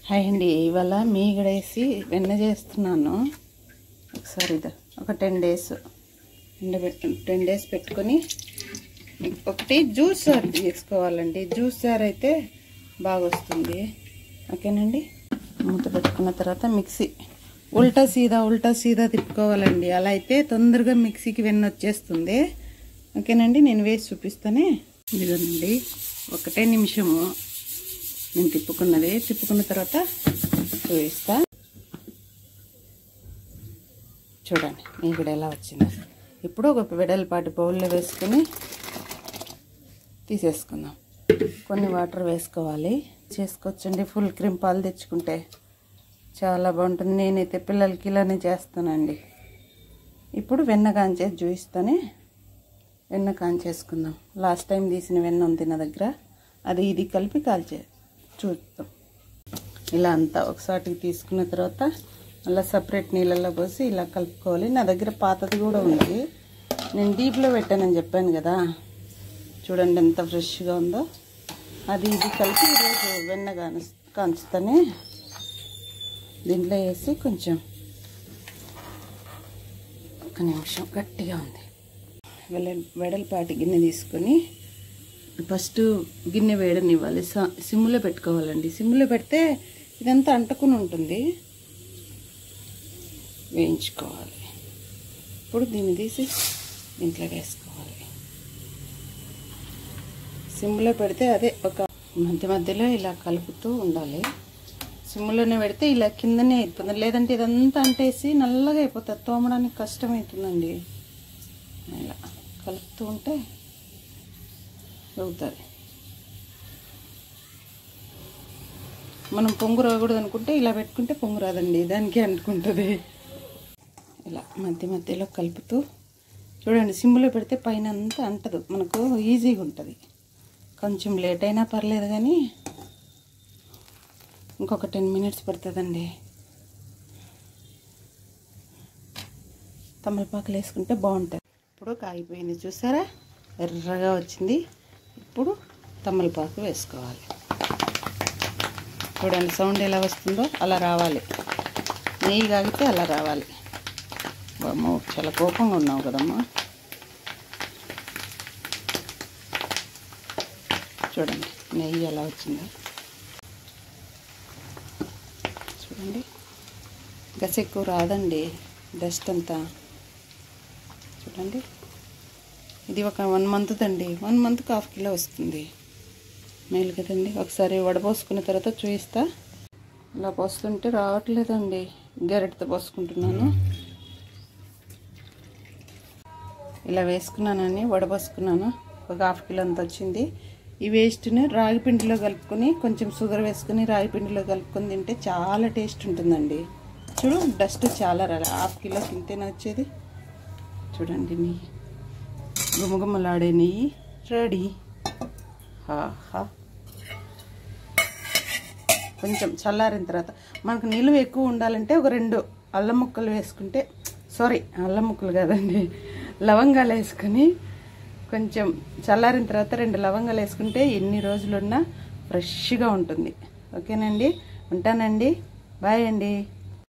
Hi అండి, ఇవాళ మీగడేసి వెన్న చేస్తున్నాను. ఒకసారి ఇది ఒక 10 డేస్ 10 డేస్ పెట్టుకొని ఒకటి జ్యూస్ జార్ తీసుకోవాలండి. జ్యూస్ జార్ అయితే బాగా వస్తుంది. ఓకేనండి. మూత పెట్టుకున్న తర్వాత మిక్సీ ఉల్టా సీదా తిప్పుకోవాలండి. అలా అయితే తొందరగా మిక్సీకి వెన్న వచ్చేస్తుంది. ఓకేనండి. నేను వేసి చూపిస్తానే. ఇదిగోనండి, 1 నిమిషము నేను తిప్పుకున్న తర్వాత చూపిస్తా. చూడండి మీగడ ఎలా వచ్చిందో. ఇప్పుడు ఒక వెడల్పాటి బౌల్లో వేసుకొని తీసేసుకుందాం. కొన్ని వాటర్ వేసుకోవాలి. చేసుకోవచ్చండి. ఫుల్ క్రీమ్ పాలు తెచ్చుకుంటే చాలా బాగుంటుంది. నేనైతే పిల్లలకి ఇలానే చేస్తానండి. ఇప్పుడు వెన్న కాంచేసి చూపిస్తానే. వెన్న కాంచేసుకుందాం. లాస్ట్ టైం తీసిన వెన్న ఉంది నా దగ్గర, అది ఇది కలిపి చూద్దాం. ఇలా అంతా ఒకసారికి తీసుకున్న తర్వాత అలా సపరేట్ నీళ్ళల్లో పోసి ఇలా కలుపుకోవాలి. నా దగ్గర పాతది కూడా ఉంది, నేను డీప్లో పెట్టానని చెప్పాను కదా. చూడండి ఎంత ఫ్రెష్గా ఉందో. అది ఇది కలిపి ఈరోజు వెన్న కాంచుతానే. దీంట్లో వేసి కొంచెం 1 నిమిషం గట్టిగా ఉంది. వెడల్పాటి గిన్నె తీసుకొని ఫస్ట్ గిన్నె వేడనివ్వాలి. సిమ్లో పెట్టుకోవాలండి. సిమ్లో పెడితే ఇదంతా అంటుకుని ఉంటుంది. వేయించుకోవాలి. ఇప్పుడు దీన్ని తీసి దీంట్లో వేసుకోవాలి. సిమ్లో పెడితే అదే ఒక మధ్యలో ఇలా కలుపుతూ ఉండాలి. సిమ్లోనే పెడితే ఇలా కిందనే అయిపోతుంది. లేదంటే ఇదంతా అంటేసి నల్లగా అయిపోతుంది. తోమడానికి కష్టమవుతుందండి. ఇలా కలుపుతూ ఉంటే అవుతుంది. మనం పొంగు రాకూడదు అనుకుంటే ఇలా పెట్టుకుంటే పొంగు రాదండి, దానికి అంటుకుంటుంది. ఇలా మధ్యలో కలుపుతూ చూడండి. సిమ్లో పెడితే పైన అంతా అంటదు, మనకు ఈజీగా ఉంటుంది. కొంచెం లేట్ అయినా పర్లేదు, కానీ ఇంకొక 10 మినిట్స్ పడుతుందండి. తమలపాకులు వేసుకుంటే బాగుంటుంది. ఇప్పుడు కాగిపోయింది చూసారా, ఎర్రగా వచ్చింది. ఇప్పుడు తమలపాకు వేసుకోవాలి. చూడండి సౌండ్ ఎలా వస్తుందో అలా రావాలి. నెయ్యి కాగితే అలా రావాలి. అమ్మో చాలా కోపంగా ఉన్నావు కదమ్మా. చూడండి నెయ్యి ఎలా వచ్చిందో. చూడండి గస ఎక్కువ రాదండి, డస్ట్ అంతా. చూడండి ఇది ఒక 1 మంత్ అండి. 1 మంత్కి 1/2 కిలో వస్తుంది. మేలు కదండి. ఒకసారి వడపోసుకున్న తర్వాత చూపిస్తా. ఇలా పోస్తుంటే రావట్లేదండి, గరిటతో పోసుకుంటున్నాను. ఇలా వేసుకున్నానని వడపోసుకున్నాను. ఒక 1/2 కిలో అంత వచ్చింది. ఈ వేస్ట్ని రాగి పిండిలో కలుపుకొని కొంచెం షుగర్ వేసుకొని రాగి పిండిలో కలుపుకొని తింటే చాలా టేస్ట్ ఉంటుందండి. చూడు డస్ట్ చాలా రాలి. 1/2 కిలో తింటేనే వచ్చేది. చూడండి నెయ్యి, గుమగుమలాడే నెయ్యి రెడీ. హాహా. కొంచెం చల్లారిన తర్వాత మనకు నిలువ ఎక్కువ ఉండాలంటే ఒక 2 అల్లం ముక్కలు వేసుకుంటే, అల్లం ముక్కలు కాదండి, లవంగాలు వేసుకొని కొంచెం చల్లారిన తర్వాత 2 లవంగాలు వేసుకుంటే ఎన్ని రోజులున్నా ఫ్రెష్గా ఉంటుంది. ఓకేనండి. ఉంటానండి. బాయ్ అండి.